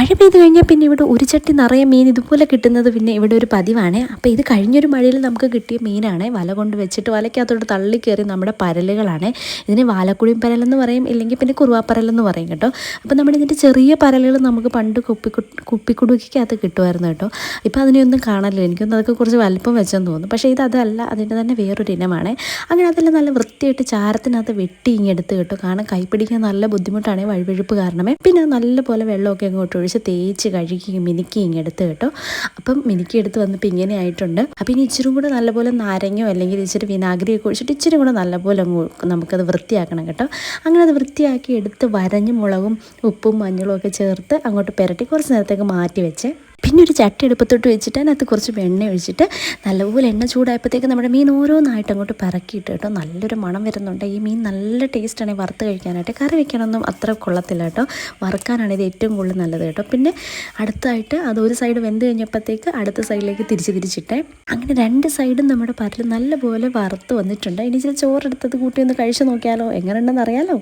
മഴ പെയ്ത് കഴിഞ്ഞാൽ പിന്നെ ഇവിടെ ഒരു ചട്ടി നിറയെ മീൻ ഇതുപോലെ കിട്ടുന്നത് പിന്നെ ഇവിടെ ഒരു പതിവാണ്. അപ്പോൾ ഇത് കഴിഞ്ഞൊരു മഴയിൽ നമുക്ക് കിട്ടിയ മീനാണ്. വല കൊണ്ട് വെച്ചിട്ട് വലയ്ക്കകത്തോട്ട് തള്ളി കയറി നമ്മുടെ പരലുകളാണ്. ഇതിന് വാലക്കുഴിയും പരലെന്ന് പറയും, ഇല്ലെങ്കിൽ പിന്നെ കുറുവാപ്പരലെന്ന് പറയും കേട്ടോ. അപ്പോൾ നമ്മുടെ ഇതിൻ്റെ ചെറിയ പരലുകൾ നമുക്ക് പണ്ട് കുപ്പിക്കുടുക്കകത്ത് കിട്ടുമായിരുന്നു കേട്ടോ. ഇപ്പോൾ അതിനെയൊന്നും കാണാനില്ല. എനിക്കൊന്നും അതൊക്കെ കുറച്ച് വലിപ്പം വെച്ചെന്ന് തോന്നുന്നു. പക്ഷേ ഇതല്ല, അതിൻ്റെ തന്നെ വേറൊരു ഇനമാണ്. അങ്ങനെ അതെല്ലാം നല്ല വൃത്തിയായിട്ട് ചാരത്തിനകത്ത് വെട്ടി ഇങ്ങെടുത്ത് കേട്ടോ. കാരണം കൈപ്പിടിക്കാൻ നല്ല ബുദ്ധിമുട്ടാണ് വഴുവഴുപ്പ് കാരണമേ. പിന്നെ നല്ലപോലെ വെള്ളമൊക്കെ അങ്ങോട്ട് ഒഴിച്ച് തേച്ച് കഴുകി മിനുക്കി ഇങ്ങെടുത്ത് കേട്ടോ. അപ്പം മിനുക്കി എടുത്ത് വന്നപ്പോൾ ഇങ്ങനെ ആയിട്ടുണ്ട്. അപ്പം ഇനി ഇച്ചിരി കൂടെ നല്ലപോലെ നാരങ്ങയോ അല്ലെങ്കിൽ ഇച്ചിരി വിനാഗിരിയൊക്കെ ഒഴിച്ചിട്ട് ഇച്ചിരി കൂടെ നല്ലപോലെ നമുക്കത് വൃത്തിയാക്കണം കേട്ടോ. അങ്ങനെ അത് വൃത്തിയാക്കി എടുത്ത് വരഞ്ഞ് മുളകും ഉപ്പും മഞ്ഞളും ഒക്കെ ചേർത്ത് അങ്ങോട്ട് പുരട്ടി കുറച്ച് നേരത്തേക്ക് മാറ്റി വെച്ച് പിന്നെ ഒരു ചട്ടി എടുപ്പത്തോട്ട് വെച്ചിട്ട് അതിനകത്ത് കുറച്ച് എണ്ണ ഒഴിച്ചിട്ട് നല്ലപോലെ എണ്ണ ചൂടായപ്പോഴത്തേക്ക് നമ്മുടെ മീൻ ഓരോന്നായിട്ട് അങ്ങോട്ട് പറക്കിയിട്ട് കേട്ടോ. നല്ലൊരു മണം വരുന്നുണ്ട്. ഈ മീൻ നല്ല ടേസ്റ്റാണ് വറുത്ത് കഴിക്കാനായിട്ട്. കറി വെക്കാനൊന്നും അത്ര കൊള്ളത്തില്ല കേട്ടോ. വറുക്കാനാണ് ഇത് ഏറ്റവും കൂടുതൽ നല്ലത് കേട്ടോ. പിന്നെ അടുത്തായിട്ട് അത് ഒരു സൈഡ് വെന്ത് കഴിഞ്ഞപ്പോഴത്തേക്ക് അടുത്ത സൈഡിലേക്ക് തിരിച്ചിട്ടേ. അങ്ങനെ രണ്ട് സൈഡും നമ്മുടെ പരൽ നല്ലപോലെ വറുത്ത് വന്നിട്ടുണ്ട്. ഇനി ഇച്ചിരി ചോറെടുത്തത് കൂട്ടി ഒന്ന് കഴിച്ച് നോക്കിയാലോ, എങ്ങനെ ഉണ്ടെന്ന് അറിയാലോ.